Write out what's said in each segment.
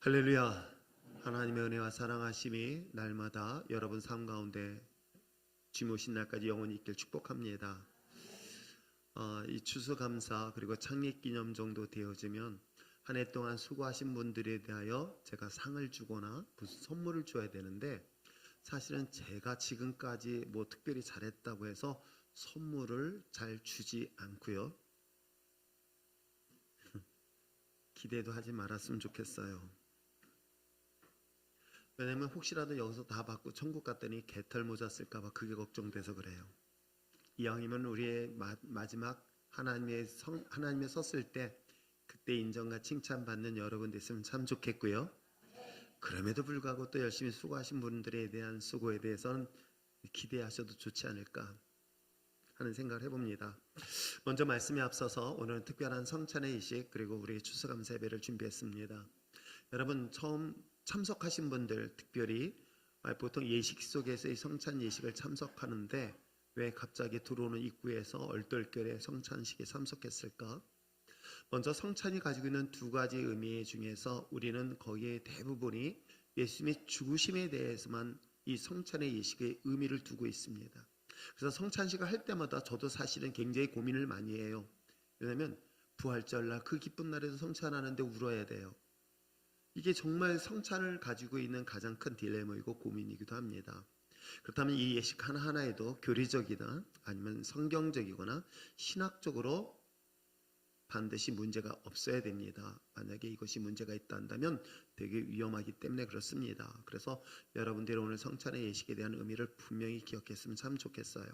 할렐루야. 하나님의 은혜와 사랑하심이 날마다 여러분 삶 가운데 주님 오신 날까지 영원히 있길 축복합니다. 이 추수감사 그리고 창립기념 정도 되어지면 한 해 동안 수고하신 분들에 대하여 제가 상을 주거나 무슨 선물을 줘야 되는데, 사실은 제가 지금까지 뭐 특별히 잘했다고 해서 선물을 잘 주지 않고요. 기대도 하지 말았으면 좋겠어요. 왜냐면 혹시라도 여기서 다 받고 천국 갔더니 개털 모자 쓸까봐 그게 걱정돼서 그래요. 이왕이면 우리의 마지막 하나님의 섰을 때 그때 인정과 칭찬받는 여러분 됐으면 참 좋겠고요. 그럼에도 불구하고 또 열심히 수고하신 분들에 대한 수고에 대해서는 기대하셔도 좋지 않을까 하는 생각을 해봅니다. 먼저 말씀에 앞서서 오늘은 특별한 성찬의 이식 그리고 우리 추수감사 예배를 준비했습니다. 여러분 처음 참석하신 분들, 특별히 보통 예식 속에서 이 성찬 예식을 참석하는데 왜 갑자기 들어오는 입구에서 얼떨결에 성찬식에 참석했을까? 먼저 성찬이 가지고 있는 두 가지 의미 중에서 우리는 거기에 대부분이 예수님의 죽으심에 대해서만 이 성찬의 예식의 의미를 두고 있습니다. 그래서 성찬식을 할 때마다 저도 사실은 굉장히 고민을 많이 해요. 왜냐하면 부활절날 그 기쁜 날에도 성찬하는데 울어야 돼요. 이게 정말 성찬을 가지고 있는 가장 큰 딜레마이고 고민이기도 합니다. 그렇다면 이 예식 하나하나에도 교리적이나 아니면 성경적이거나 신학적으로 반드시 문제가 없어야 됩니다. 만약에 이것이 문제가 있다 한다면 되게 위험하기 때문에 그렇습니다. 그래서 여러분들이 오늘 성찬의 예식에 대한 의미를 분명히 기억했으면 참 좋겠어요.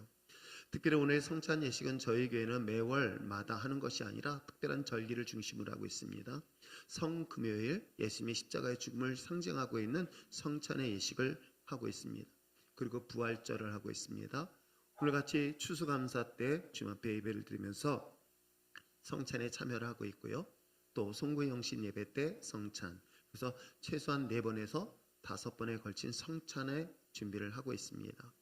특별히 오늘 성찬 예식은 저희 교회는 매월마다 하는 것이 아니라 특별한 절기를 중심으로 하고 있습니다. 성금요일 예수님의 십자가의 죽음을 상징하고 있는 성찬의 예식을 하고 있습니다. 그리고 부활절을 하고 있습니다. 오늘같이 추수감사 때 주님 앞에 예배를 드리면서 성찬에 참여를 하고 있고요. 또 송구영신 예배 때 성찬, 그래서 최소한 4번에서 5번에 걸친 성찬의 준비를 하고 있습니다.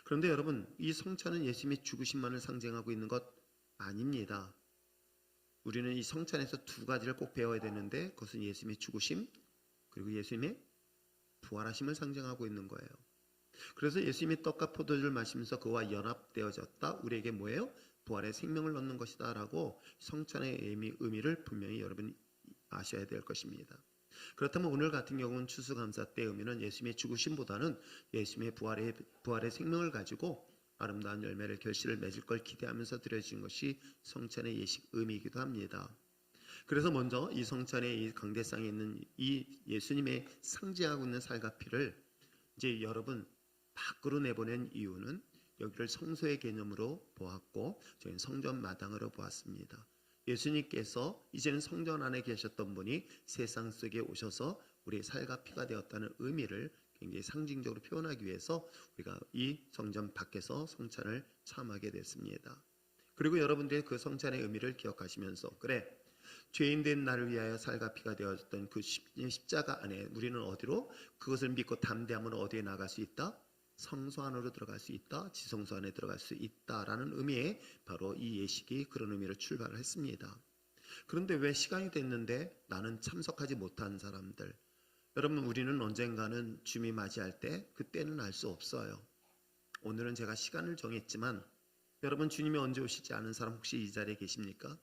그런데 여러분, 이 성찬은 예수님의 죽으심만을 상징하고 있는 것 아닙니다. 우리는 이 성찬에서 두 가지를 꼭 배워야 되는데, 그것은 예수님의 죽으심 그리고 예수님의 부활하심을 상징하고 있는 거예요. 그래서 예수님이 떡과 포도주를 마시면서 그와 연합되어졌다, 우리에게 뭐예요? 부활의 생명을 얻는 것이다 라고 성찬의 의미를 분명히 여러분 아셔야 될 것입니다. 그렇다면 오늘 같은 경우는 추수감사 때 의미는 예수님의 죽으심보다는 예수님의 부활의 생명을 가지고 아름다운 열매를 결실을 맺을 걸 기대하면서 드려진 것이 성찬의 예식 의미이기도 합니다. 그래서 먼저 이 성찬의 이 강대상에 있는 이 예수님의 상징하고 있는 살과 피를 이제 여러분 밖으로 내보낸 이유는 여기를 성소의 개념으로 보았고 저희는 성전 마당으로 보았습니다. 예수님께서 이제는 성전 안에 계셨던 분이 세상 속에 오셔서 우리의 살과 피가 되었다는 의미를 굉장히 상징적으로 표현하기 위해서 우리가 이 성전 밖에서 성찬을 참하게 됐습니다. 그리고 여러분들이 그 성찬의 의미를 기억하시면서 그래, 죄인된 나를 위하여 살과 피가 되어졌던 그 십자가 안에 우리는 어디로, 그것을 믿고 담대함으로 어디에 나갈 수 있다? 성소 안으로 들어갈 수 있다, 지성소 안에 들어갈 수 있다라는 의미의 바로 이 예식이 그런 의미를 출발을 했습니다. 그런데 왜 시간이 됐는데 나는 참석하지 못한 사람들, 여러분 우리는 언젠가는 주님이 맞이할 때 그때는 알 수 없어요. 오늘은 제가 시간을 정했지만 여러분 주님이 언제 오실지 아는 사람 혹시 이 자리에 계십니까?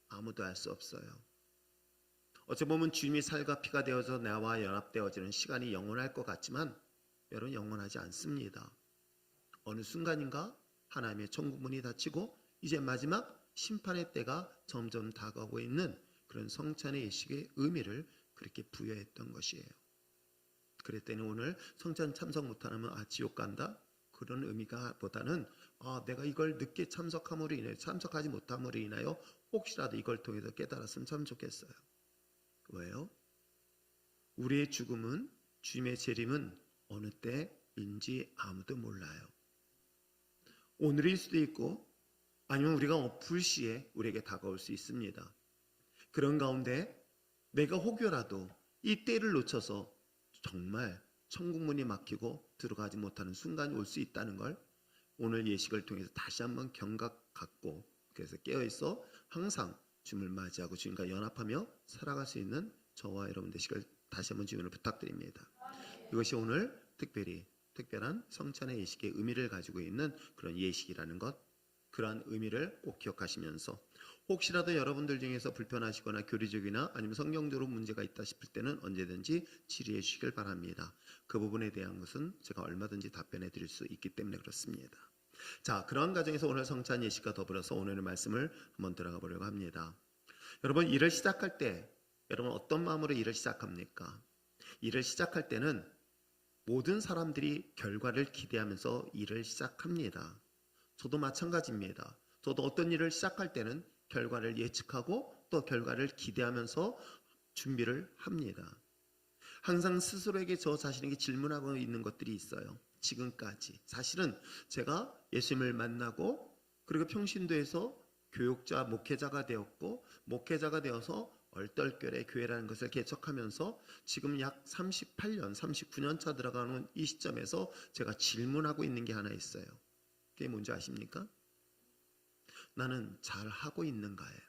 아무도 알 수 없어요. 어찌 보면 주님이 살과 피가 되어서 나와 연합되어지는 시간이 영원할 것 같지만 여러분 영원하지 않습니다. 어느 순간인가 하나님의 천국문이 닫히고 이제 마지막 심판의 때가 점점 다가오고 있는 그런 성찬의 예식의 의미를 그렇게 부여했던 것이에요. 그랬더니 오늘 성찬 참석 못하면 지옥 간다? 그런 의미가 보다는 내가 이걸 늦게 참석함으로 인해 참석하지 못함으로 인하여 혹시라도 이걸 통해서 깨달았으면 참 좋겠어요. 왜요? 우리의 죽음은, 주님의 재림은 어느 때인지 아무도 몰라요. 오늘일 수도 있고 아니면 우리가 엎을 시에 우리에게 다가올 수 있습니다. 그런 가운데 내가 혹여라도 이 때를 놓쳐서 정말 천국문이 막히고 들어가지 못하는 순간이 올 수 있다는 걸 오늘 예식을 통해서 다시 한번 경각 갖고, 그래서 깨어있어 항상 주님을 맞이하고 주님과 연합하며 살아갈 수 있는 저와 여러분 되시길 다시 한번 주님을 부탁드립니다. 이것이 오늘 특별한 성찬의 예식의 의미를 가지고 있는 그런 예식이라는 것, 그러한 의미를 꼭 기억하시면서 혹시라도 여러분들 중에서 불편하시거나 교리적이나 아니면 성경적으로 문제가 있다 싶을 때는 언제든지 질의해 주시길 바랍니다. 그 부분에 대한 것은 제가 얼마든지 답변해 드릴 수 있기 때문에 그렇습니다. 자, 그러한 과정에서 오늘 성찬 예식과 더불어서 오늘의 말씀을 한번 들어가 보려고 합니다. 여러분, 일을 시작할 때 여러분 어떤 마음으로 일을 시작합니까? 일을 시작할 때는 모든 사람들이 결과를 기대하면서 일을 시작합니다. 저도 마찬가지입니다. 저도 어떤 일을 시작할 때는 결과를 예측하고 또 결과를 기대하면서 준비를 합니다. 항상 스스로에게 저 자신에게 질문하고 있는 것들이 있어요. 지금까지 사실은 제가 예수님을 만나고 그리고 평신도에서 교육자, 목회자가 되었고 목회자가 되어서 얼떨결에 교회라는 것을 개척하면서 지금 약 38년, 39년 차 들어가는 이 시점에서 제가 질문하고 있는 게 하나 있어요. 그게 뭔지 아십니까? 나는 잘하고 있는가예요.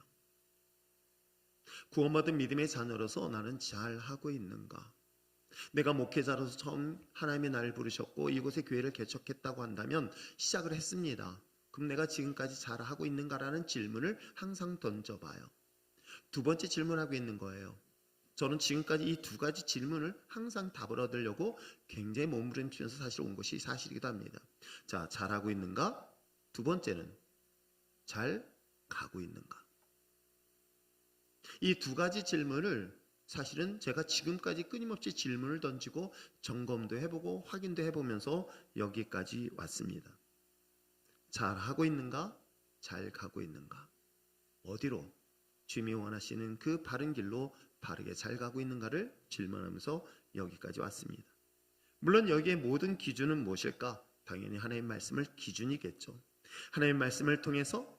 구원받은 믿음의 자녀로서 나는 잘하고 있는가? 내가 목회자로서 처음 하나님이 나를 부르셨고 이곳에 교회를 개척했다고 한다면 시작을 했습니다. 그럼 내가 지금까지 잘하고 있는가라는 질문을 항상 던져봐요. 두 번째 질문하고 있는 거예요. 저는 지금까지 이 두 가지 질문을 항상 답을 얻으려고 굉장히 몸부림치면서 사실 온 것이 사실이기도 합니다. 자, 잘하고 있는가? 두 번째는 잘 가고 있는가? 이 두 가지 질문을 사실은 제가 지금까지 끊임없이 질문을 던지고 점검도 해보고 확인도 해보면서 여기까지 왔습니다. 잘하고 있는가? 잘 가고 있는가? 어디로? 주님이 원하시는 그 바른 길로 바르게 잘 가고 있는가를 질문하면서 여기까지 왔습니다. 물론 여기에 모든 기준은 무엇일까? 당연히 하나님의 말씀을 기준이겠죠. 하나님의 말씀을 통해서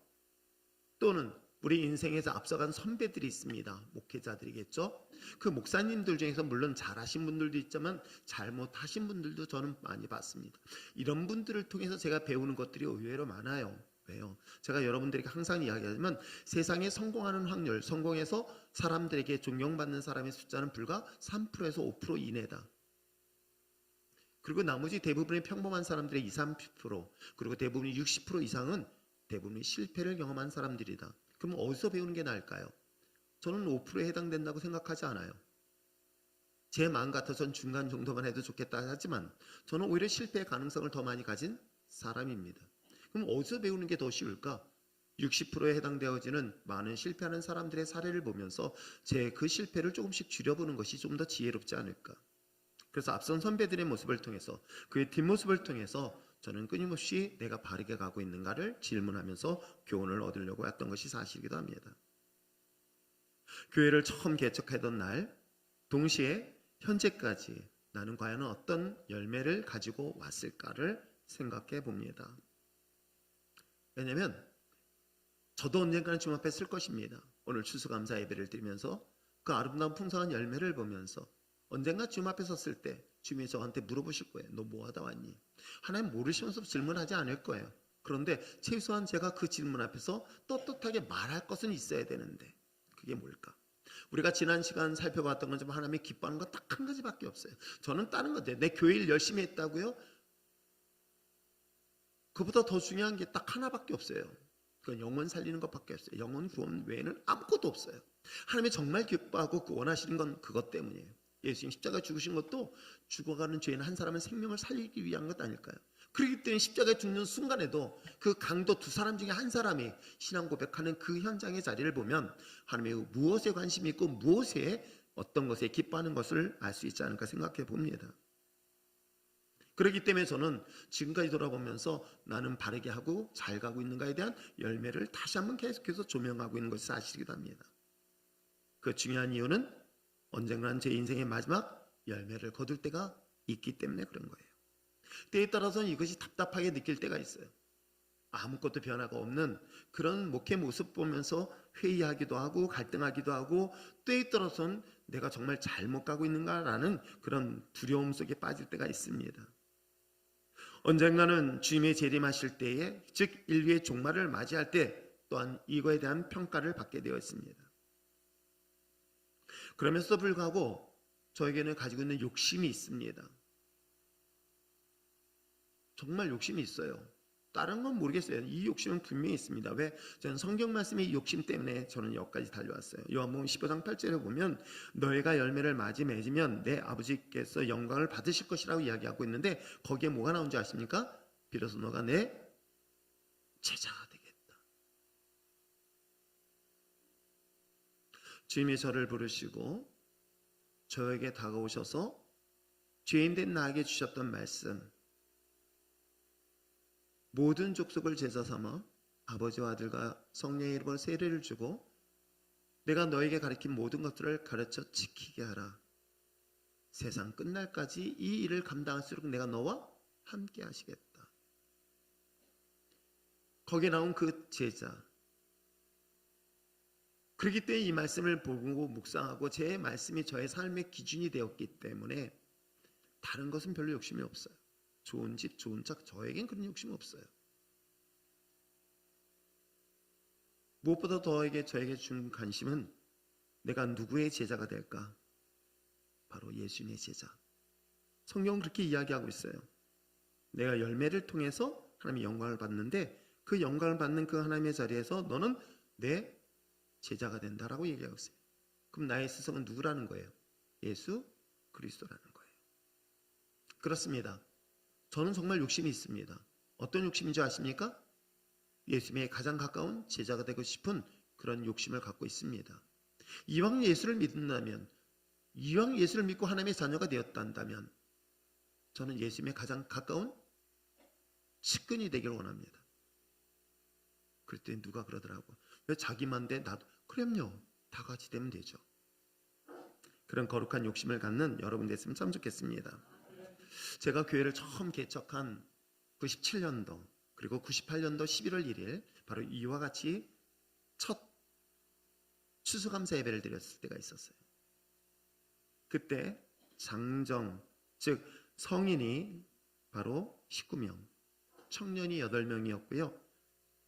또는 우리 인생에서 앞서간 선배들이 있습니다. 목회자들이겠죠. 그 목사님들 중에서 물론 잘하신 분들도 있지만 잘못하신 분들도 저는 많이 봤습니다. 이런 분들을 통해서 제가 배우는 것들이 의외로 많아요. 왜요? 제가 여러분들에게 항상 이야기하지만 세상에 성공하는 확률, 성공해서 사람들에게 존경받는 사람의 숫자는 불과 3%에서 5% 이내다. 그리고 나머지 대부분의 평범한 사람들의 20, 30% 그리고 대부분의 60% 이상은 대부분의 실패를 경험한 사람들이다. 그럼 어디서 배우는 게 나을까요? 저는 5%에 해당된다고 생각하지 않아요. 제 마음 같아서는 중간 정도만 해도 좋겠다 하지만 저는 오히려 실패의 가능성을 더 많이 가진 사람입니다. 그럼 어디서 배우는 게 더 쉬울까? 60%에 해당되어지는 많은 실패하는 사람들의 사례를 보면서 제 그 실패를 조금씩 줄여보는 것이 좀 더 지혜롭지 않을까. 그래서 앞선 선배들의 모습을 통해서 그의 뒷모습을 통해서 저는 끊임없이 내가 바르게 가고 있는가를 질문하면서 교훈을 얻으려고 했던 것이 사실이기도 합니다. 교회를 처음 개척하던 날 동시에 현재까지 나는 과연 어떤 열매를 가지고 왔을까를 생각해 봅니다. 왜냐하면 저도 언젠가는 주님 앞에 쓸 것입니다. 오늘 추수감사 예배를 드리면서 그 아름다운 풍성한 열매를 보면서 언젠가 주님 앞에 섰을 때 주님이 저한테 물어보실 거예요. 너 뭐 하다 왔니? 하나님 모르시면서 질문하지 않을 거예요. 그런데 최소한 제가 그 질문 앞에서 떳떳하게 말할 것은 있어야 되는데 그게 뭘까? 우리가 지난 시간 살펴봤던 건 좀 하나님이 기뻐하는 건 딱 한 가지밖에 없어요. 저는 다른 건데 내 교회 일 열심히 했다고요? 그보다 더 중요한 게 딱 하나밖에 없어요. 그건 영혼 살리는 것밖에 없어요. 영혼 구원 외에는 아무것도 없어요. 하나님이 정말 기뻐하고 원하시는 건 그것 때문이에요. 예수님 십자가 죽으신 것도 죽어가는 죄인 한 사람의 생명을 살리기 위한 것 아닐까요? 그렇기 때문에 십자가에 죽는 순간에도 그 강도 두 사람 중에 한 사람이 신앙 고백하는 그 현장의 자리를 보면 하나님의 무엇에 관심이 있고 무엇에 어떤 것에 기뻐하는 것을 알 수 있지 않을까 생각해 봅니다. 그렇기 때문에 저는 지금까지 돌아보면서 나는 바르게 하고 잘 가고 있는가에 대한 열매를 다시 한번 계속해서 조명하고 있는 것이 사실이기도 합니다. 그 중요한 이유는 언젠가는 제 인생의 마지막 열매를 거둘 때가 있기 때문에 그런 거예요. 때에 따라서는 이것이 답답하게 느낄 때가 있어요. 아무것도 변화가 없는 그런 목회 모습 보면서 회의하기도 하고 갈등하기도 하고 때에 따라서는 내가 정말 잘못 가고 있는가라는 그런 두려움 속에 빠질 때가 있습니다. 언젠가는 주님의 재림하실 때에 즉 인류의 종말을 맞이할 때 또한 이거에 대한 평가를 받게 되어 있습니다. 그러면서도 불구하고 저에게는 가지고 있는 욕심이 있습니다. 정말 욕심이 있어요. 다른 건 모르겠어요. 이 욕심은 분명히 있습니다. 왜? 저는 성경 말씀의 이 욕심 때문에 저는 여기까지 달려왔어요. 요한복음 15장 8절에 보면 너희가 열매를 많이 맺으면 내 아버지께서 영광을 받으실 것이라고 이야기하고 있는데 거기에 뭐가 나온지 아십니까? 비로소 너가 내 제자가 되겠다. 주님이 저를 부르시고 저에게 다가오셔서 죄인된 나에게 주셨던 말씀, 모든 족속을 제자 삼아 아버지와 아들과 성령의 이름으로 세례를 주고 내가 너에게 가르친 모든 것들을 가르쳐 지키게 하라. 세상 끝날까지 이 일을 감당할수록 내가 너와 함께 하시겠다. 거기에 나온 그 제자, 그렇기 때문에 이 말씀을 보고 묵상하고 제 말씀이 저의 삶의 기준이 되었기 때문에 다른 것은 별로 욕심이 없어요. 좋은 집, 좋은 차, 저에겐 그런 욕심이 없어요. 무엇보다 저에게 준 관심은 내가 누구의 제자가 될까? 바로 예수님의 제자. 성경은 그렇게 이야기하고 있어요. 내가 열매를 통해서 하나님의 영광을 받는데 그 영광을 받는 그 하나님의 자리에서 너는 내 제자가 된다라고 얘기하고 있어요. 그럼 나의 스승은 누구라는 거예요? 예수 그리스도라는 거예요. 그렇습니다. 저는 정말 욕심이 있습니다. 어떤 욕심인지 아십니까? 예수님의 가장 가까운 제자가 되고 싶은 그런 욕심을 갖고 있습니다. 이왕 예수를 믿는다면, 이왕 예수를 믿고 하나님의 자녀가 되었단다면 저는 예수님의 가장 가까운 측근이 되기를 원합니다. 그랬더니 누가 그러더라고. 왜 자기만 돼? 나도. 그럼요. 다 같이 되면 되죠. 그런 거룩한 욕심을 갖는 여러분 됐으면 참 좋겠습니다. 제가 교회를 처음 개척한 97년도 그리고 98년도 11월 1일 바로 이와 같이 첫 추수감사 예배를 드렸을 때가 있었어요. 그때 장정, 즉 성인이 바로 19명, 청년이 8명이었고요.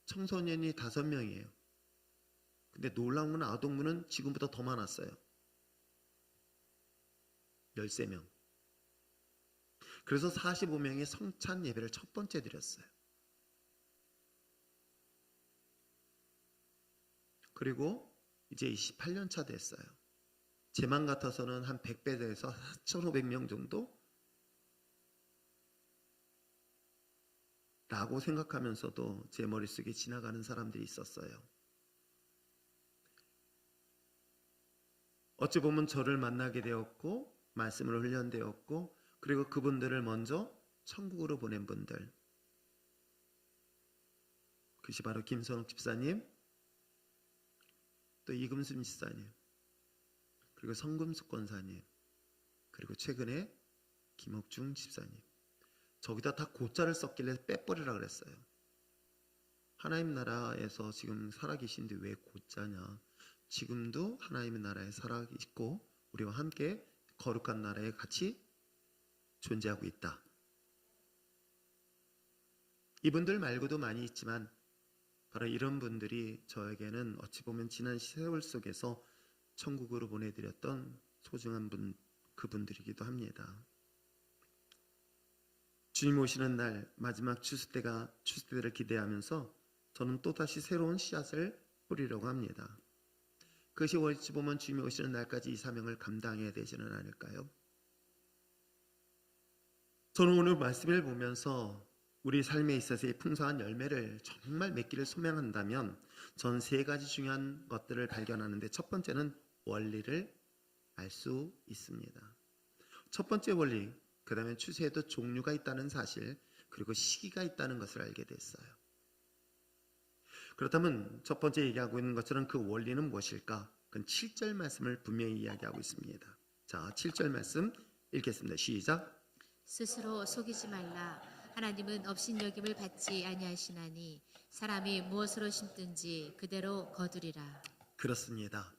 청소년이 5명이에요. 근데 놀라운 건 아동부는 지금보다 더 많았어요. 13명. 그래서 45명의 성찬 예배를 첫 번째 드렸어요. 그리고 이제 28년 차 됐어요. 제만 같아서는 한 100배 돼서 4,500명 정도? 라고 생각하면서도 제 머릿속에 지나가는 사람들이 있었어요. 어찌 보면 저를 만나게 되었고 말씀을 훈련되었고 그리고 그분들을 먼저 천국으로 보낸 분들, 그것이 바로 김선욱 집사님, 또 이금순 집사님, 그리고 성금숙 권사님, 그리고 최근에 김옥중 집사님. 저기다 다 고자를 썼길래 빼버리라 그랬어요. 하나님 나라에서 지금 살아계신데 왜 고자냐? 지금도 하나님의 나라에 살아있고 우리와 함께 거룩한 나라에 같이 존재하고 있다. 이분들 말고도 많이 있지만 바로 이런 분들이 저에게는 어찌 보면 지난 세월 속에서 천국으로 보내드렸던 소중한 그분들이기도 합니다. 주님 오시는 날 마지막 추수때를 기대하면서 저는 또다시 새로운 씨앗을 뿌리려고 합니다. 그것이 어찌 보면 주님이 오시는 날까지 이 사명을 감당해야 되지는 않을까요? 저는 오늘 말씀을 보면서 우리 삶에 있어서의 풍성한 열매를 정말 맺기를 소망한다면 전 3가지 중요한 것들을 발견하는데 첫 번째는 원리를 알 수 있습니다. 첫 번째 원리, 그 다음에 추수에도 종류가 있다는 사실, 그리고 시기가 있다는 것을 알게 됐어요. 그렇다면 첫 번째 얘기하고 있는 것처럼 그 원리는 무엇일까? 그건 7절 말씀을 분명히 이야기하고 있습니다. 자, 7절 말씀 읽겠습니다. 시작. 스스로 속이지 말라. 하나님은 업신여김을 받지 아니하시나니 사람이 무엇으로 심든지 그대로 거두리라. 그렇습니다.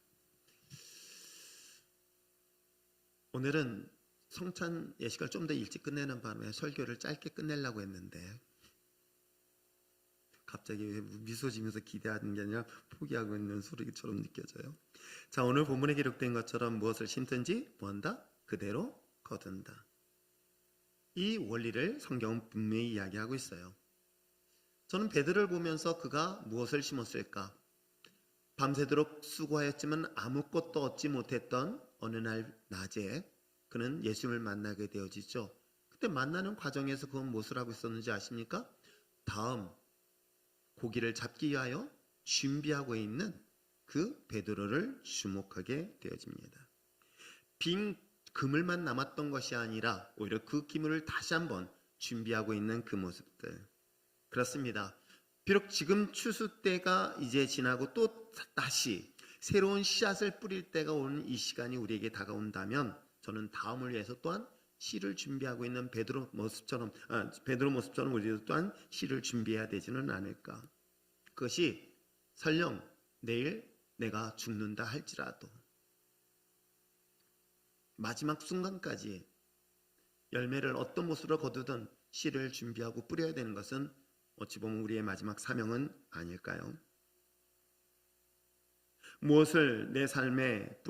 오늘은 성찬 예식을 좀 더 일찍 끝내는 바람에 설교를 짧게 끝내려고 했는데 갑자기 왜 미소 지면서 기대하는 게 아니라 포기하고 있는 소리처럼 느껴져요. 자, 오늘 본문에 기록된 것처럼 무엇을 심든지 뭐한다? 그대로 거둔다. 이 원리를 성경은 분명히 이야기하고 있어요. 저는 베드로를 보면서 그가 무엇을 심었을까? 밤새도록 수고하였지만 아무것도 얻지 못했던 어느 날 낮에 그는 예수님을 만나게 되어지죠. 그때 만나는 과정에서 그건 무엇을 하고 있었는지 아십니까? 다음 고기를 잡기 위하여 준비하고 있는 그 베드로를 주목하게 되어집니다. 빈 그물만 남았던 것이 아니라 오히려 그 기물을 다시 한번 준비하고 있는 그 모습들. 그렇습니다. 비록 지금 추수 때가 이제 지나고 또 다시 새로운 씨앗을 뿌릴 때가 오는 이 시간이 우리에게 다가온다면 저는 다음을 위해서 또한 씨를 준비하고 있는 베드로 모습처럼 우리도 또한 씨를 준비해야 되지는 않을까. 그것이 설령 내일 내가 죽는다 할지라도 마지막 순간까지 열매를 어떤 모습으로 거두든 씨를 준비하고 뿌려야 되는 것은 어찌 보면 우리의 마지막 사명은 아닐까요? 무엇을 내 삶에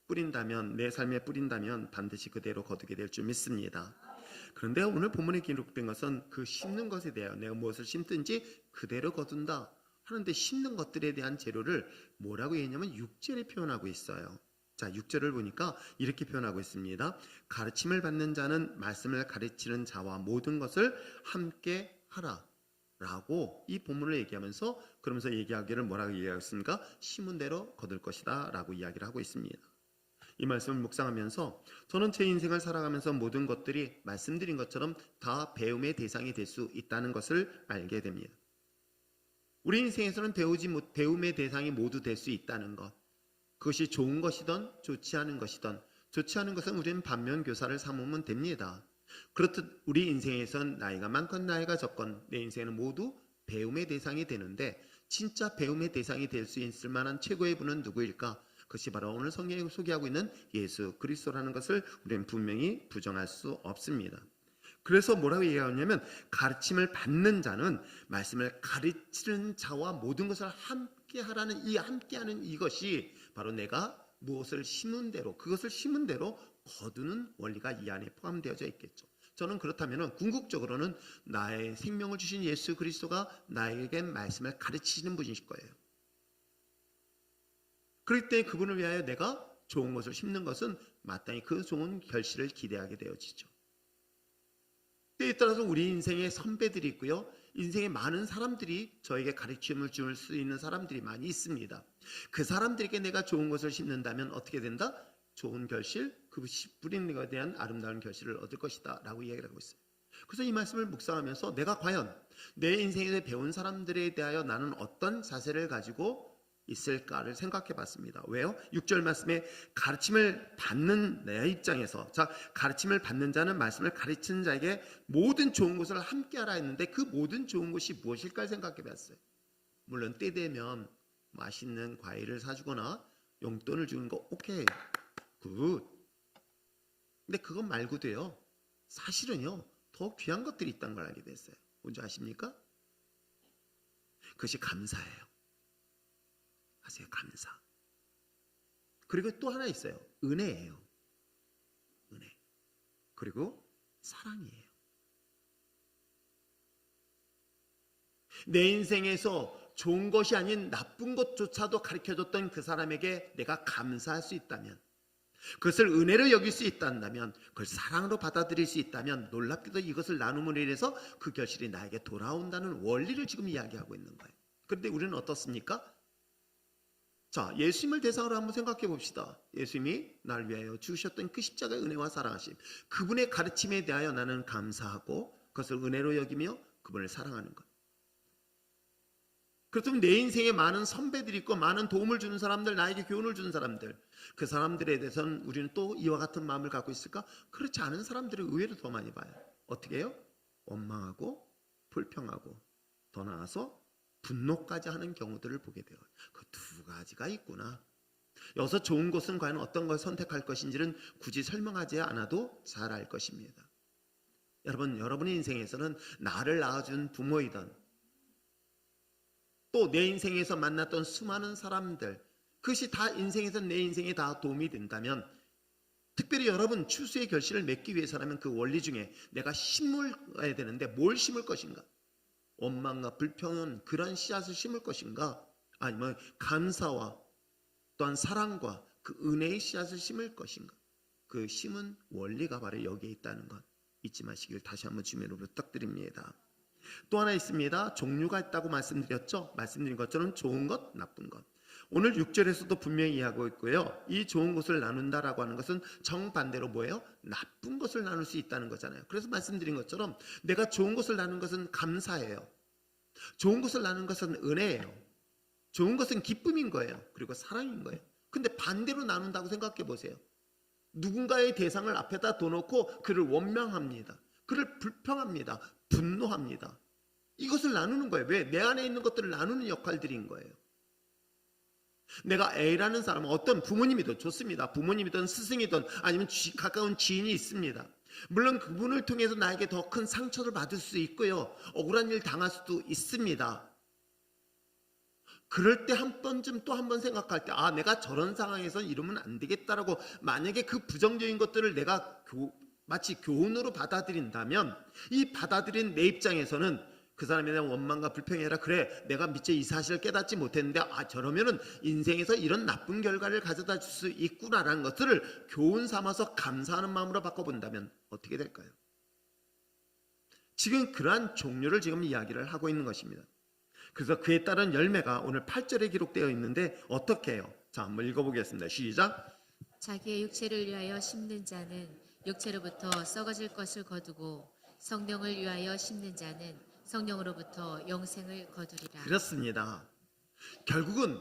뿌린다면 반드시 그대로 거두게 될 줄 믿습니다. 그런데 오늘 본문에 기록된 것은 그 심는 것에 대하여 내가 무엇을 심든지 그대로 거둔다 하는데 심는 것들에 대한 재료를 뭐라고 했냐면 6절에 표현하고 있어요. 자, 6절을 보니까 이렇게 표현하고 있습니다. 가르침을 받는 자는 말씀을 가르치는 자와 모든 것을 함께 하라 라고 이 본문을 얘기하면서 그러면서 얘기하기를 뭐라고 얘기하였습니까? 심은 대로 거둘 것이다 라고 이야기를 하고 있습니다. 이 말씀을 묵상하면서 저는 제 인생을 살아가면서 모든 것들이 말씀드린 것처럼 다 배움의 대상이 될 수 있다는 것을 알게 됩니다. 우리 인생에서는 배움의 대상이 모두 될 수 있다는 것, 그것이 좋은 것이든 좋지 않은 것이든, 좋지 않은 것은 우리는 반면교사를 삼으면 됩니다. 그렇듯 우리 인생에선 나이가 많건 나이가 적건 내 인생은 모두 배움의 대상이 되는데 진짜 배움의 대상이 될 수 있을 만한 최고의 분은 누구일까? 그것이 바로 오늘 성경이 소개하고 있는 예수 그리스도라는 것을 우리는 분명히 부정할 수 없습니다. 그래서 뭐라고 얘기하냐면 가르침을 받는 자는 말씀을 가르치는 자와 모든 것을 함께 하라는 이 함께하는 이것이 바로 내가 무엇을 심은 대로 그것을 심은 대로 거두는 원리가 이 안에 포함되어져 있겠죠. 저는 그렇다면 궁극적으로는 나의 생명을 주신 예수 그리스도가 나에게 말씀을 가르치시는 분이실 거예요. 그럴 때 그분을 위하여 내가 좋은 것을 심는 것은 마땅히 그 좋은 결실을 기대하게 되어지죠. 때에 따라서 우리 인생의 선배들이 있고요. 인생의 많은 사람들이 저에게 가르침을 줄 수 있는 사람들이 많이 있습니다. 그 사람들에게 내가 좋은 것을 심는다면 어떻게 된다? 좋은 결실, 그 뿌리는 것에 대한 아름다운 결실을 얻을 것이다 라고 이야기를 하고 있어요. 그래서 이 말씀을 묵상하면서 내가 과연 내 인생에서 배운 사람들에 대하여 나는 어떤 자세를 가지고 있을까를 생각해 봤습니다. 왜요? 6절 말씀에 가르침을 받는 내 입장에서 가르침을 받는 자는 말씀을 가르치는 자에게 모든 좋은 것을 함께 하라 했는데 그 모든 좋은 것이 무엇일까 생각해 봤어요. 물론 때 되면 맛있는 과일을 사주거나 용돈을 주는 거 오케이 굿. 근데 그것 말고도요 사실은요 더 귀한 것들이 있다는 걸 알게 됐어요. 뭔지 아십니까? 그것이 감사예요. 하세요. 감사. 그리고 또 하나 있어요. 은혜예요. 은혜. 그리고 사랑이에요. 내 인생에서 좋은 것이 아닌 나쁜 것조차도 가르쳐줬던 그 사람에게 내가 감사할 수 있다면, 그것을 은혜로 여길 수 있다면, 그걸 사랑으로 받아들일 수 있다면 놀랍게도 이것을 나눔으로 인해서 그 결실이 나에게 돌아온다는 원리를 지금 이야기하고 있는 거예요. 그런데 우리는 어떻습니까? 자, 예수님을 대상으로 한번 생각해 봅시다. 예수님이 나를 위하여 주셨던 그 십자가의 은혜와 사랑하심, 그분의 가르침에 대하여 나는 감사하고 그것을 은혜로 여기며 그분을 사랑하는 것. 그렇다면 내 인생에 많은 선배들이 있고 많은 도움을 주는 사람들, 나에게 교훈을 주는 사람들, 그 사람들에 대해서는 우리는 또 이와 같은 마음을 갖고 있을까? 그렇지 않은 사람들을 의외로 더 많이 봐요. 어떻게 해요? 원망하고 불평하고 더 나아서 분노까지 하는 경우들을 보게 돼요. 그 두 가지가 있구나. 여기서 좋은 것은 과연 어떤 걸 선택할 것인지는 굳이 설명하지 않아도 잘 알 것입니다. 여러분의 인생에서는 나를 낳아준 부모이든 또 내 인생에서 만났던 수많은 사람들, 그것이 다 인생에서 내 인생에 다 도움이 된다면, 특별히 여러분 추수의 결실을 맺기 위해서라면 그 원리 중에 내가 심어야 되는데 뭘 심을 것인가? 원망과 불평은 그런 씨앗을 심을 것인가? 아니면 감사와 또한 사랑과 그 은혜의 씨앗을 심을 것인가? 그 심은 원리가 바로 여기에 있다는 것 잊지 마시길 다시 한번 주님으로 부탁드립니다. 또 하나 있습니다. 종류가 있다고 말씀드렸죠. 말씀드린 것처럼 좋은 것, 나쁜 것. 오늘 6절에서도 분명히 이야기하고 있고요. 이 좋은 것을 나눈다라고 하는 것은 정반대로 뭐예요? 나쁜 것을 나눌 수 있다는 거잖아요. 그래서 말씀드린 것처럼 내가 좋은 것을 나누는 것은 감사예요. 좋은 것을 나누는 것은 은혜예요. 좋은 것은 기쁨인 거예요. 그리고 사랑인 거예요. 근데 반대로 나눈다고 생각해 보세요. 누군가의 대상을 앞에다 둬놓고 그를 원망합니다. 그를 불평합니다. 분노합니다. 이것을 나누는 거예요. 왜? 내 안에 있는 것들을 나누는 역할들인 거예요. 내가 A라는 사람은 어떤 부모님이든 좋습니다. 부모님이든 스승이든 아니면 가까운 지인이 있습니다. 물론 그분을 통해서 나에게 더 큰 상처를 받을 수 있고요. 억울한 일 당할 수도 있습니다. 그럴 때 한 번쯤 또 한 번 생각할 때 내가 저런 상황에서 이러면 안 되겠다라고 만약에 그 부정적인 것들을 내가 마치 교훈으로 받아들인다면 이 받아들인 내 입장에서는 그 사람에 대한 원망과 불평이 아니라 그래 내가 미처 이 사실을 깨닫지 못했는데 저러면은 인생에서 이런 나쁜 결과를 가져다 줄 수 있구나라는 것들을 교훈 삼아서 감사하는 마음으로 바꿔본다면 어떻게 될까요? 지금 그러한 종류를 지금 이야기를 하고 있는 것입니다. 그래서 그에 따른 열매가 오늘 8절에 기록되어 있는데 어떻게 해요? 자, 한번 읽어보겠습니다. 시작. 자기의 육체를 위하여 심는 자는 육체로부터 썩어질 것을 거두고 성령을 위하여 심는 자는 성령으로부터 영생을 거두리라. 그렇습니다. 결국은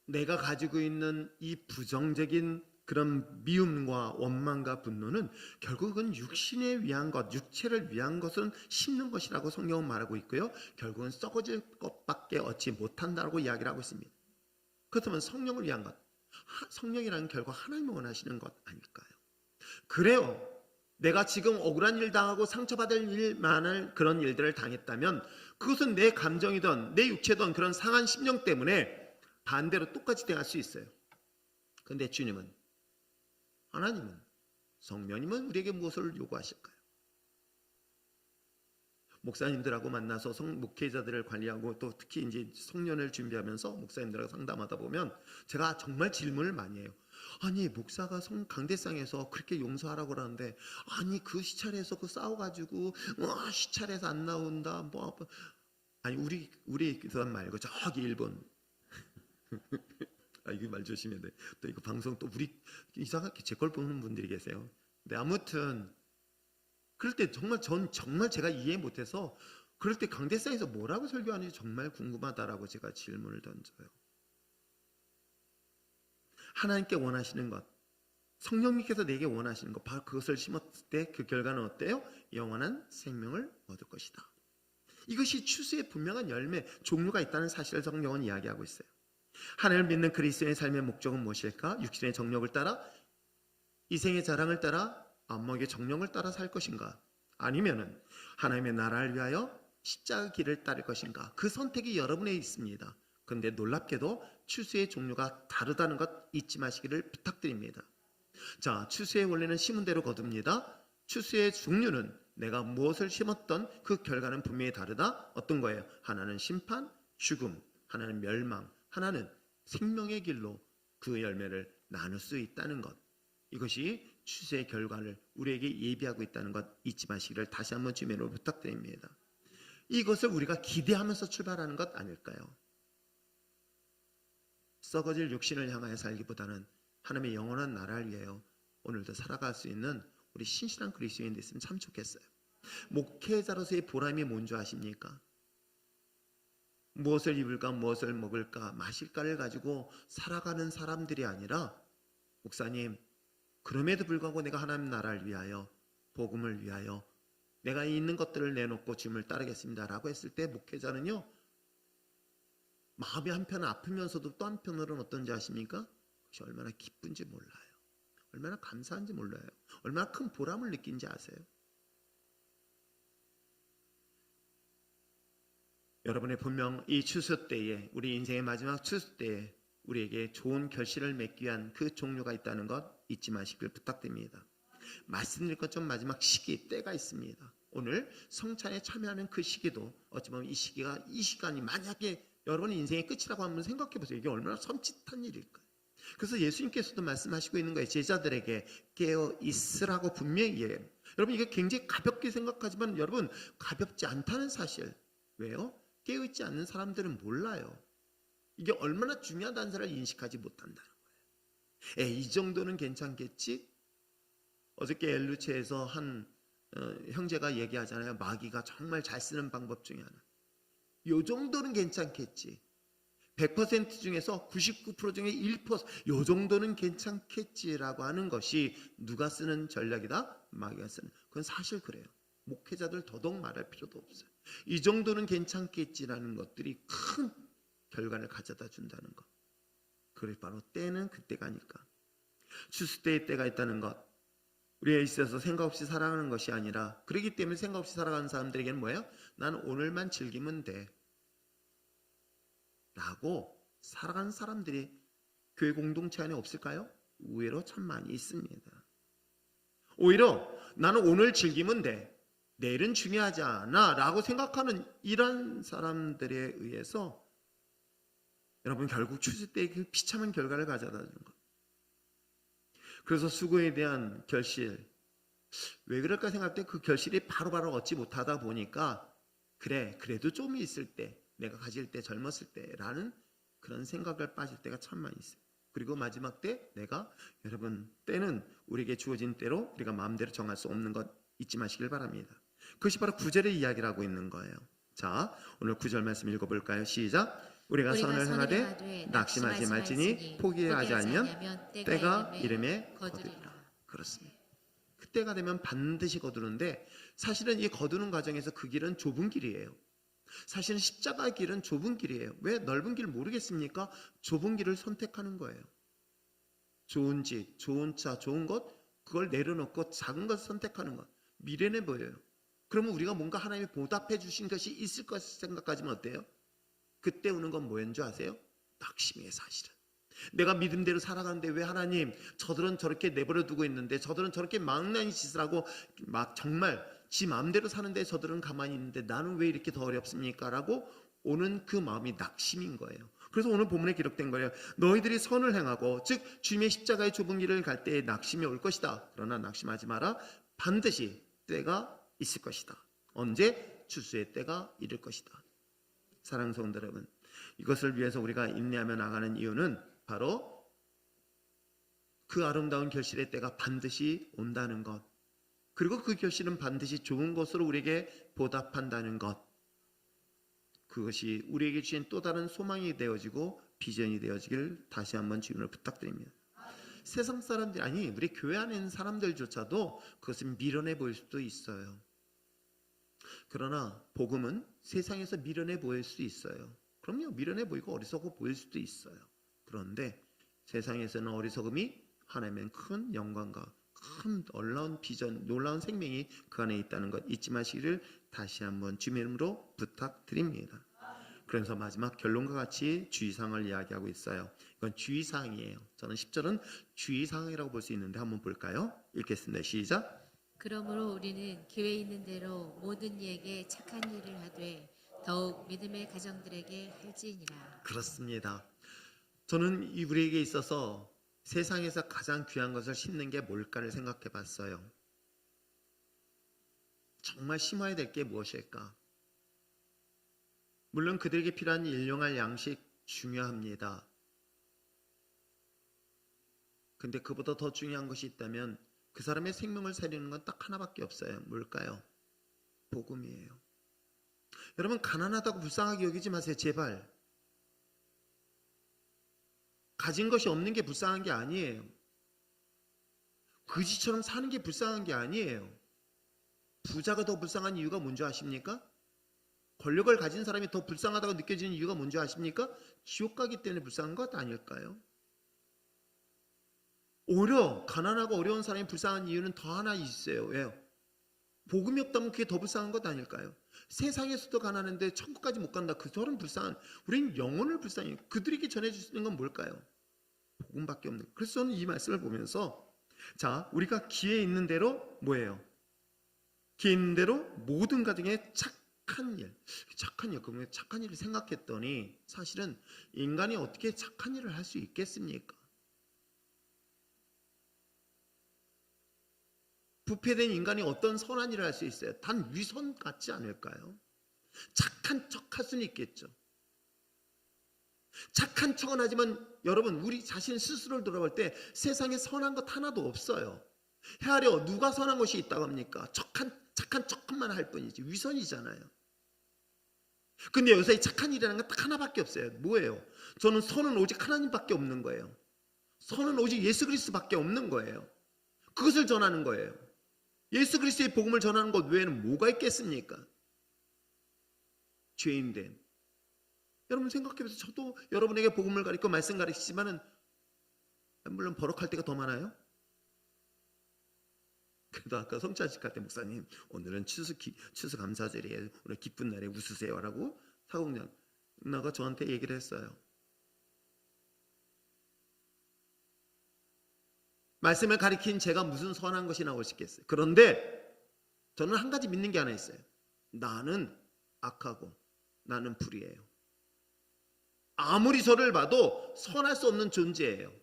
내가 가지고 있는 이 부정적인 그런 미움과 원망과 분노는 결국은 육신에 위한 것, 육체를 위한 것은 심는 것이라고 성경은 말하고 있고요. 결국은 썩어질 것밖에 얻지 못한다고 이야기를 하고 있습니다. 그렇다면 성령을 위한 것, 성령이라는 결국 하나님이 원하시는 것 아닐까요? 그래요. 내가 지금 억울한 일 당하고 상처받을 일만한 그런 일들을 당했다면 그것은 내 감정이든 내 육체든 그런 상한 심령 때문에 반대로 똑같이 대할 수 있어요. 그런데 주님은, 하나님은, 성령님은 우리에게 무엇을 요구하실까요? 목사님들하고 만나서 목회자들을 관리하고 또 특히 이제 성년을 준비하면서 목사님들하고 상담하다 보면 제가 정말 질문을 많이 해요. 아니 목사가 강대상에서 그렇게 용서하라고 그러는데 아니 그 시찰에서 그 싸워가지고 시찰에서 안 나온다 아니 우리 교단 말고 저기 일본 이거 말 조심해야 돼. 또 이거 방송 또 우리 이상하게 제 걸 보는 분들이 계세요. 근데 아무튼 그럴 때 정말 제가 이해 못해서 그럴 때 강대상에서 뭐라고 설교하는지 정말 궁금하다라고 제가 질문을 던져요. 하나님께 원하시는 것, 성령님께서 내게 원하시는 것, 바로 그것을 심었을 때 그 결과는 어때요? 영원한 생명을 얻을 것이다. 이것이 추수의 분명한 열매, 종류가 있다는 사실을 성경은 이야기하고 있어요. 하나님을 믿는 그리스도인의 삶의 목적은 무엇일까? 육신의 정욕을 따라, 이생의 자랑을 따라, 안목의 정령을 따라 살 것인가? 아니면은 하나님의 나라를 위하여 십자가 길을 따를 것인가? 그 선택이 여러분에 있습니다. 그런데 놀랍게도 추수의 종류가 다르다는 것 잊지 마시기를 부탁드립니다. 자, 추수의 원리는 심은 대로 거둡니다. 추수의 종류는 내가 무엇을 심었던 그 결과는 분명히 다르다. 어떤 거예요? 하나는 심판, 죽음, 하나는 멸망, 하나는 생명의 길로 그 열매를 나눌 수 있다는 것. 이것이 추수의 결과를 우리에게 예비하고 있다는 것 잊지 마시기를 다시 한번 주님으로 부탁드립니다. 이것을 우리가 기대하면서 출발하는 것 아닐까요? 썩어질 육신을 향하여 살기보다는 하나님의 영원한 나라를 위하여 오늘도 살아갈 수 있는 우리 신실한 그리스도인이 됐으면 참 좋겠어요. 목회자로서의 보람이 뭔지 아십니까? 무엇을 입을까 무엇을 먹을까 마실까를 가지고 살아가는 사람들이 아니라 목사님 그럼에도 불구하고 내가 하나님 나라를 위하여 복음을 위하여 내가 있는 것들을 내놓고 주님을 따르겠습니다 라고 했을 때 목회자는요 마음이 한편 아프면서도 또 한편으로는 어떤지 아십니까? 그것이 얼마나 기쁜지 몰라요. 얼마나 감사한지 몰라요. 얼마나 큰 보람을 느낀지 아세요? 여러분의 분명 이 추수 때에, 우리 인생의 마지막 추수 때에 우리에게 좋은 결실을 맺기 위한 그 종류가 있다는 것 잊지 마시길 부탁드립니다. 말씀드릴 것 좀 마지막 시기, 때가 있습니다. 오늘 성찬에 참여하는 그 시기도 어찌 보면 이 시간이 만약에 여러분의 인생의 끝이라고 한번 생각해 보세요. 이게 얼마나 섬찟한 일일까요? 그래서 예수님께서도 말씀하시고 있는 거예요. 제자들에게 깨어 있으라고 분명히 얘기해요. 여러분, 이게 굉장히 가볍게 생각하지만 여러분, 가볍지 않다는 사실. 왜요? 깨어 있지 않는 사람들은 몰라요. 이게 얼마나 중요하다는 사실을 인식하지 못한다는 거예요. 이 정도는 괜찮겠지? 어저께 엘루체에서 한 형제가 얘기하잖아요. 마귀가 정말 잘 쓰는 방법 중에 하나. 요 정도는 괜찮겠지. 100% 중에서 99% 중에 1%, 요 정도는 괜찮겠지라고 하는 것이 누가 쓰는 전략이다? 마귀가 쓰는. 그건 사실 그래요. 목회자들 더더욱 말할 필요도 없어요. 이 정도는 괜찮겠지라는 것들이 큰 결과를 가져다 준다는 것. 그럴 바로 때는 그때가 아닐까. 추수 때의 때가 있다는 것. 우리에 있어서 생각 없이 살아가는 것이 아니라, 그렇기 때문에 생각 없이 살아가는 사람들에게는 뭐예요? 난 오늘만 즐기면 돼 라고 살아가는 사람들이 교회 공동체 안에 없을까요? 의외로 참 많이 있습니다. 오히려 나는 오늘 즐기면 돼, 내일은 중요하지 않아 라고 생각하는 이런 사람들에 의해서 여러분 결국 추수 때의 그 비참한 결과를 가져다 주는 것. 그래서 수고에 대한 결실, 왜 그럴까 생각할 때 그 결실이 바로바로 얻지 못하다 보니까 그래도 좀 있을 때, 내가 가질 때, 젊었을 때라는 그런 생각을 빠질 때가 참 많이 있어요. 그리고 마지막 때, 여러분 때는 우리에게 주어진 때로 우리가 마음대로 정할 수 없는 것 잊지 마시길 바랍니다. 그것이 바로 9절의 이야기를 하고 있는 거예요. 자, 오늘 9절 말씀 읽어볼까요? 시작. 우리가 선을 행하되 낙심하지 말지니 포기하지 않으면 때가 이름에 거두리라. 그렇습니다. 그때가 되면 반드시 거두는데, 사실은 이 거두는 과정에서 그 길은 좁은 길이에요. 사실은 십자가의 길은 좁은 길이에요. 왜 넓은 길 모르겠습니까? 좁은 길을 선택하는 거예요. 좋은 집, 좋은 차, 좋은 것, 그걸 내려놓고 작은 것을 선택하는 것. 미련해 보여요. 그러면 우리가 뭔가 하나님이 보답해 주신 것이 있을 것 생각하지면 어때요? 그때 오는 건 뭐였는 줄 아세요? 낙심이에요. 사실은 내가 믿음대로 살아가는데 왜 하나님, 저들은 저렇게 내버려 두고 있는데, 저들은 저렇게 망나니 짓을 하고 막 정말 지 마음대로 사는데 저들은 가만히 있는데 나는 왜 이렇게 더 어렵습니까? 라고 오는 그 마음이 낙심인 거예요. 그래서 오늘 본문에 기록된 거예요. 너희들이 선을 행하고, 즉 주님의 십자가의 좁은 길을 갈 때에 낙심이 올 것이다. 그러나 낙심하지 마라. 반드시 때가 있을 것이다. 언제? 추수의 때가 이를 것이다. 사랑하는 성도 여러분, 이것을 위해서 우리가 인내하며 나가는 이유는 바로 그 아름다운 결실의 때가 반드시 온다는 것, 그리고 그 결실은 반드시 좋은 것으로 우리에게 보답한다는 것, 그것이 우리에게 주신 또 다른 소망이 되어지고 비전이 되어지길 다시 한번 주님을 부탁드립니다. 세상 사람들, 아니 우리 교회 안에 있는 사람들조차도 그것은 미련해 보일 수도 있어요. 그러나 복음은 세상에서 미련해 보일 수 있어요. 그럼요, 미련해 보이고 어리석어 보일 수도 있어요. 그런데 세상에서는 어리석음이 하나님의 큰 영광과 큰 놀라운 비전, 놀라운 생명이 그 안에 있다는 것 잊지 마시기를 다시 한번 주님의 이름으로 부탁드립니다. 그래서 마지막 결론과 같이 주의사항을 이야기하고 있어요. 이건 주의사항이에요. 저는 10절은 주의사항이라고 볼 수 있는데 한번 볼까요? 읽겠습니다. 시작. 그러므로 우리는 기회 있는 대로 모든 이에게 착한 일을 하되 더욱 믿음의 가정들에게 할지니라. 그렇습니다. 저는 우리에게 있어서 세상에서 가장 귀한 것을 심는 게 뭘까를 생각해 봤어요. 정말 심어야 될 게 무엇일까? 물론 그들에게 필요한 일용할 양식 중요합니다. 근데 그보다 더 중요한 것이 있다면 그 사람의 생명을 살리는 건 딱 하나밖에 없어요. 뭘까요? 복음이에요. 여러분, 가난하다고 불쌍하게 여기지 마세요. 제발. 가진 것이 없는 게 불쌍한 게 아니에요. 그지처럼 사는 게 불쌍한 게 아니에요. 부자가 더 불쌍한 이유가 뭔지 아십니까? 권력을 가진 사람이 더 불쌍하다고 느껴지는 이유가 뭔지 아십니까? 지옥 가기 때문에 불쌍한 것 아닐까요? 오히려 가난하고 어려운 사람이 불쌍한 이유는 더 하나 있어요. 왜요? 복음이 없다면 그게 더 불쌍한 것 아닐까요? 세상에서도 가난한데 천국까지 못 간다. 그 저런 불쌍한, 우리는 영혼을 불쌍히 그들에게 전해줄 수 있는 건 뭘까요? 복음밖에 없는. 그래서 저는 이 말씀을 보면서 자, 우리가 기회 있는 대로 뭐예요? 기회 있는 대로 모든 가정에 착한 일, 그러면 착한 일을 생각했더니 사실은 인간이 어떻게 착한 일을 할 수 있겠습니까? 부패된 인간이 어떤 선한 일을 할 수 있어요? 단 위선 같지 않을까요? 착한 척 할 수는 있겠죠. 착한 척은 하지만 여러분, 우리 자신 스스로를 돌아볼 때 세상에 선한 것 하나도 없어요. 헤아려 누가 선한 것이 있다고 합니까? 착한 척만 할 뿐이지 위선이잖아요. 근데 여기서 이 착한 일이라는 건 딱 하나밖에 없어요. 뭐예요? 저는 선은 오직 하나님밖에 없는 거예요. 선은 오직 예수 그리스도밖에 없는 거예요. 그것을 전하는 거예요. 예수 그리스도의 복음을 전하는 것 외에는 뭐가 있겠습니까? 죄인된 여러분 생각해보세요. 저도 여러분에게 복음을 가르치고 말씀 가르치지만은 물론 버럭할 때가 더 많아요. 그래도 아까 성찬식 할 때 목사님 오늘은 추수 감사절이에요. 오늘 기쁜 날에 웃으세요라고 사공장 나가 저한테 얘기를 했어요. 말씀을 가리킨 제가 무슨 선한 것이 나올 수 있겠어요. 그런데 저는 한 가지 믿는 게 하나 있어요. 나는 악하고 나는 불의해요. 아무리 저를 봐도 선할 수 없는 존재예요.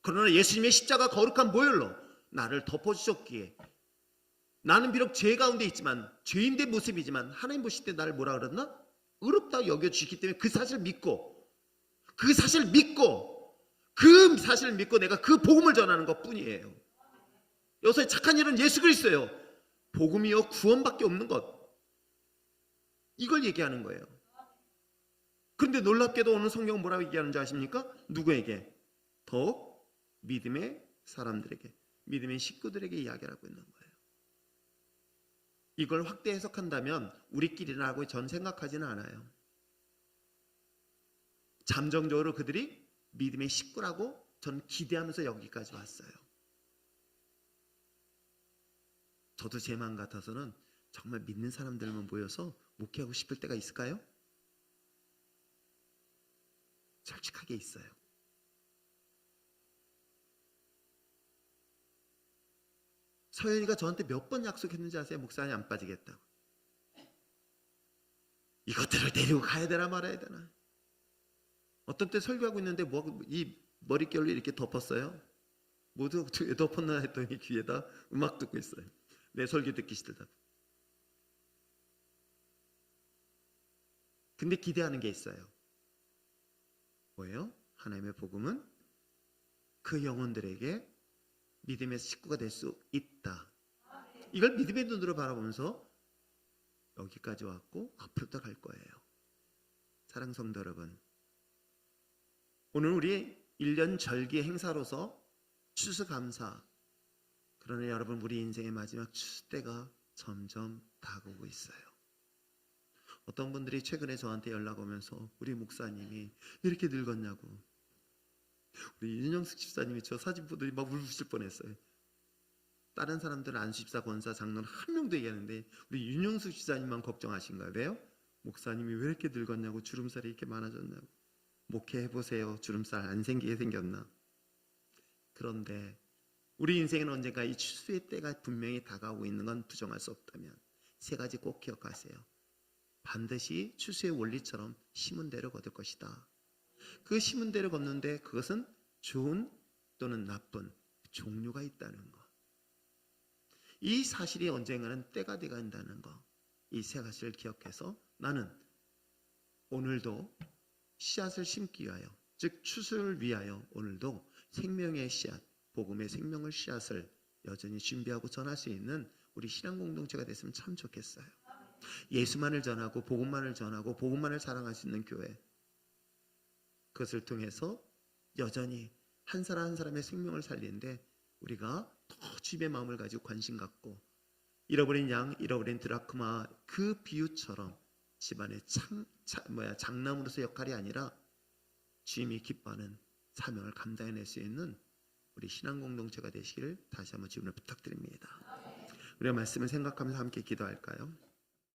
그러나 예수님의 십자가 거룩한 보혈로 나를 덮어주셨기에 나는 비록 죄 가운데 있지만 죄인의 모습이지만 하나님 보실 때 나를 뭐라 그러나? 의롭다 여겨주시기 때문에 그 사실을 믿고 그 사실을 믿고 내가 그 복음을 전하는 것 뿐이에요. 여기서의 착한 일은 예수 그리스도예요. 복음이요 구원밖에 없는 것. 이걸 얘기하는 거예요. 그런데 놀랍게도 오늘 성경은 뭐라고 얘기하는지 아십니까? 누구에게? 더욱 믿음의 사람들에게, 믿음의 식구들에게 이야기를 하고 있는 거예요. 이걸 확대 해석한다면 우리끼리라고 전 생각하지는 않아요. 잠정적으로 그들이 믿음의 식구라고 저는 기대하면서 여기까지 왔어요. 저도 제 마음 같아서는 정말 믿는 사람들만 모여서 목회하고 싶을 때가 있을까요? 솔직하게 있어요. 서연이가 저한테 몇 번 약속했는지 아세요? 목사님 안 빠지겠다고. 이것들을 데리고 가야 되나 말아야 되나. 어떤 때 설교하고 있는데 이 머릿결을 이렇게 덮었어요. 모두 왜 덮었나 했더니 귀에다 음악 듣고 있어요. 내 설교 듣기 싫다. 근데 기대하는 게 있어요. 뭐예요? 하나님의 복음은 그 영혼들에게 믿음의 식구가 될 수 있다. 이걸 믿음의 눈으로 바라보면서 여기까지 왔고 앞으로도 갈 거예요. 사랑 성도 여러분, 오늘 우리 1년 절기 행사로서 추수감사, 그러나 여러분 우리 인생의 마지막 추수 때가 점점 다가오고 있어요. 어떤 분들이 최근에 저한테 연락 오면서 우리 목사님이 이렇게 늙었냐고, 우리 윤영숙 집사님이 저 사진 보더니 막 울으실 뻔했어요. 다른 사람들은 안수집사, 권사, 장로는 한 명도 얘기하는데 우리 윤영숙 집사님만 걱정하신 거예요. 왜요? 목사님이 왜 이렇게 늙었냐고, 주름살이 이렇게 많아졌냐고. 목회해보세요. 주름살 안 생기게 생겼나. 그런데 우리 인생은 언젠가 이 추수의 때가 분명히 다가오고 있는 건 부정할 수 없다면 세 가지 꼭 기억하세요. 반드시 추수의 원리처럼 심은 대로 거둘 것이다. 그 심은 대로 걷는데 그것은 좋은 또는 나쁜 종류가 있다는 것. 이 사실이 언젠가는 때가 돼간다는 것. 이 세 가지를 기억해서 나는 오늘도 씨앗을 심기 위하여, 즉 추수를 위하여 오늘도 생명의 씨앗, 복음의 생명의 씨앗을 여전히 준비하고 전할 수 있는 우리 신앙 공동체가 됐으면 참 좋겠어요. 예수만을 전하고 복음만을 전하고 복음만을 사랑할 수 있는 교회, 그것을 통해서 여전히 한 사람 한 사람의 생명을 살리는데 우리가 더 주님의 마음을 가지고 관심 갖고, 잃어버린 양, 잃어버린 드라크마 그 비유처럼 집안의 장남으로서 역할이 아니라 주님이 기뻐하는 사명을 감당해낼 수 있는 우리 신앙 공동체가 되시기를 다시 한번 주님을 부탁드립니다. 우리가 말씀을 생각하면서 함께 기도할까요?